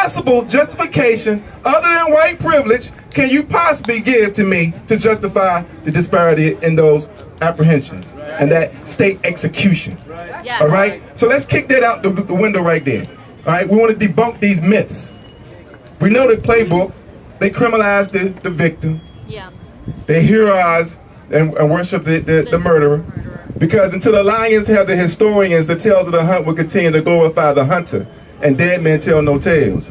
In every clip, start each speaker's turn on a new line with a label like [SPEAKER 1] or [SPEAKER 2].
[SPEAKER 1] possible justification other than white privilege can you possibly give to me to justify the disparity in those apprehensions and that state execution?
[SPEAKER 2] Yes.
[SPEAKER 1] All right? So let's kick that out the window right there. All right? We want to debunk these myths. We know the playbook, they criminalize the victim.
[SPEAKER 2] Yeah.
[SPEAKER 1] They heroize and worship the murderer. Because until the lions have the historians, the tales of the hunt will continue to glorify the hunter. And dead men tell no tales.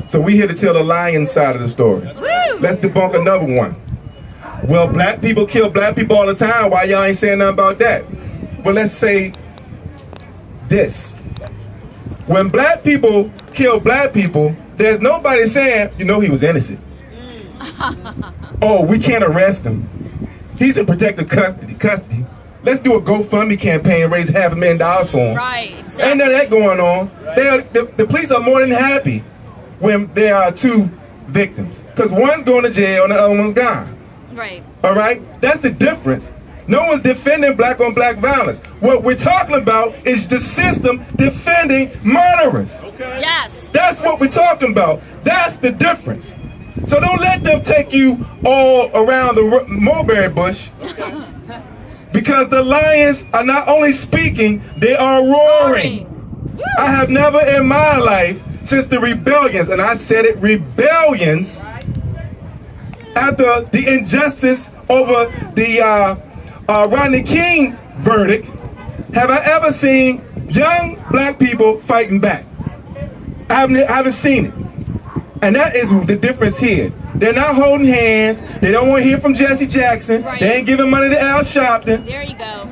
[SPEAKER 1] So we here to tell the lion side of the story.
[SPEAKER 2] Woo!
[SPEAKER 1] Let's debunk another one. Well, black people kill black people all the time. Why y'all ain't saying nothing about that? Well, let's say this. When black people kill black people, there's nobody saying, you know, he was innocent. Oh, we can't arrest him. He's in protective custody. Let's do a GoFundMe campaign and raise $500,000 for him.
[SPEAKER 2] Right. Exactly.
[SPEAKER 1] Ain't none of that going on. The police are more than happy when there are two victims. Because one's going to jail and the other one's gone.
[SPEAKER 2] Right.
[SPEAKER 1] All right? That's the difference. No one's defending black on black violence. What we're talking about is the system defending murderers.
[SPEAKER 3] Okay.
[SPEAKER 2] Yes.
[SPEAKER 1] That's what we're talking about. That's the difference. So don't let them take you all around the mulberry bush.
[SPEAKER 3] Okay.
[SPEAKER 1] Because the lions are not only speaking, they are roaring. I have never in my life, since the rebellions, and I said it, rebellions, after the injustice over the Rodney King verdict, have I ever seen young black people fighting back. I haven't seen it. And that is the difference here. They're not holding hands. They don't want to hear from Jesse Jackson.
[SPEAKER 2] Right.
[SPEAKER 1] They ain't giving money to Al Sharpton.
[SPEAKER 2] There you go.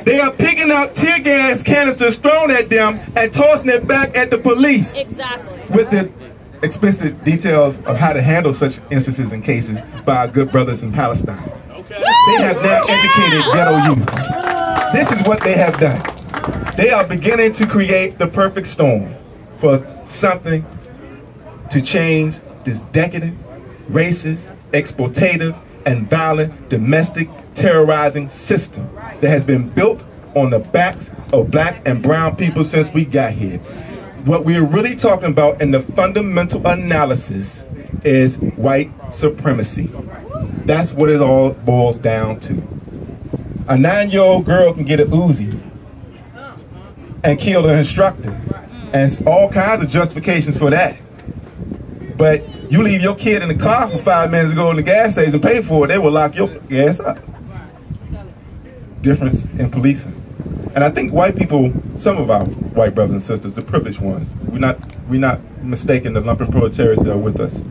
[SPEAKER 1] They are picking up tear gas canisters thrown at them and tossing it back at the police.
[SPEAKER 2] Exactly.
[SPEAKER 1] With the explicit details of how to handle such instances and cases by our good brothers in Palestine.
[SPEAKER 3] Okay.
[SPEAKER 1] They have now educated ghetto youth. This is what they have done. They are beginning to create the perfect storm for something to change this decadent, racist, exploitative, and violent domestic terrorizing system that has been built on the backs of black and brown people since we got here. What we're really talking about in the fundamental analysis is white supremacy. That's what it all boils down to. A 9-year-old girl can get a Uzi and kill the instructor, and all kinds of justifications for that. But you leave your kid in the car for 5 minutes to go in the gas station and pay for it, they will lock your gas up. Difference in policing. And I think white people, some of our white brothers and sisters, the privileged ones, we're not mistaking the lumpen proletariats that are with us.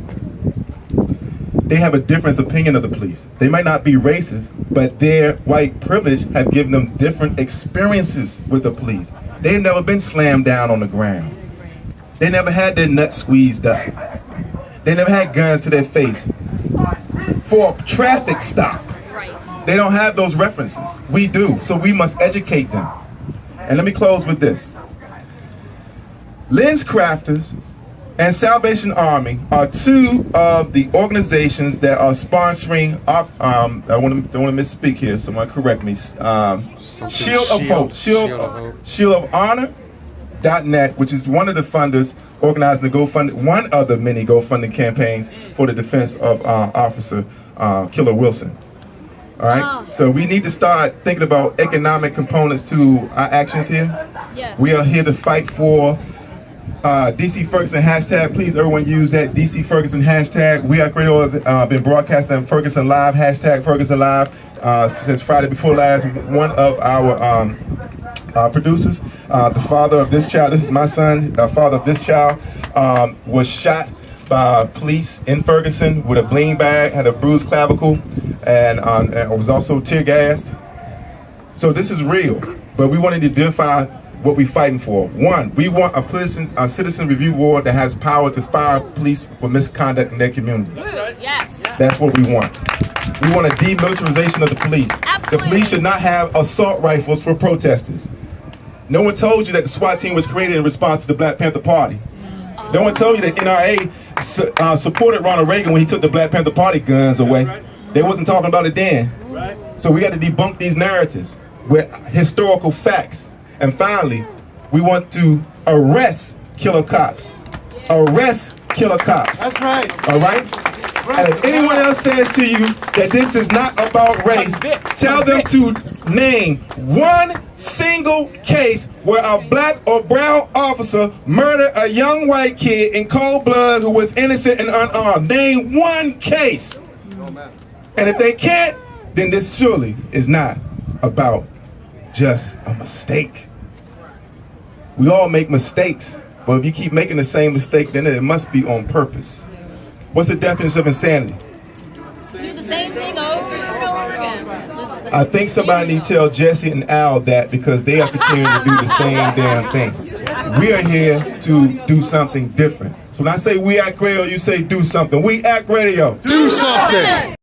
[SPEAKER 1] They have a different opinion of the police. They might not be racist, but their white privilege have given them different experiences with the police. They've never been slammed down on the ground. They never had their nuts squeezed up. They never had guns to their face for a traffic stop.
[SPEAKER 2] Right.
[SPEAKER 1] They don't have those references. We do, so we must educate them. And let me close with this. Lens Crafters and Salvation Army are two of the organizations that are sponsoring our, I don't want to misspeak here, someone correct me. Shield of Hope, Shield of Honor.net, which is one of the funders organizing the GoFundMe, one of the many GoFundMe campaigns for the defense of Officer Killer Wilson. All right,
[SPEAKER 2] Oh.
[SPEAKER 1] so we need to start thinking about economic components to our actions here.
[SPEAKER 2] Yes.
[SPEAKER 1] We are here to fight for DC Ferguson hashtag. Please, everyone, use that DC Ferguson hashtag. We at Great Oil has been broadcasting Ferguson Live, hashtag Ferguson Live, since Friday before last. One of our producers, the father of this child, this is my son, father of this child, was shot by police in Ferguson with a bling bag, had a bruised clavicle, and was also tear gassed. So this is real, but we wanted to identify what we're fighting for. One, we want a citizen review board that has power to fire police for misconduct in their communities.
[SPEAKER 2] Yes.
[SPEAKER 1] That's what we want. We want a demilitarization of the police.
[SPEAKER 2] Absolutely.
[SPEAKER 1] The police should not have assault rifles for protesters. No one told you that the SWAT team was created in response to the Black Panther Party. No one told you that NRA supported Ronald Reagan when he took the Black Panther Party guns away. They wasn't talking about it then.
[SPEAKER 3] Right.
[SPEAKER 1] So we got to debunk these narratives with historical facts. And finally, we want to arrest killer cops. arrest killer cops.
[SPEAKER 2] That's right.
[SPEAKER 1] All right? And if anyone else says to you that this is not about race, tell them to name one single case where a black or brown officer murdered a young white kid in cold blood who was innocent and unarmed. Name one case. And if they can't, then this surely is not about just a mistake. We all make mistakes, but if you keep making the same mistake, then it must be on purpose. What's the definition of insanity?
[SPEAKER 3] Do the same thing over and over again.
[SPEAKER 1] I think somebody need to tell Jesse and Al that, because they are continuing to do the same damn thing. We are here to do something different. So when I say We Act Radio, you say do something. We Act Radio.
[SPEAKER 2] Do something.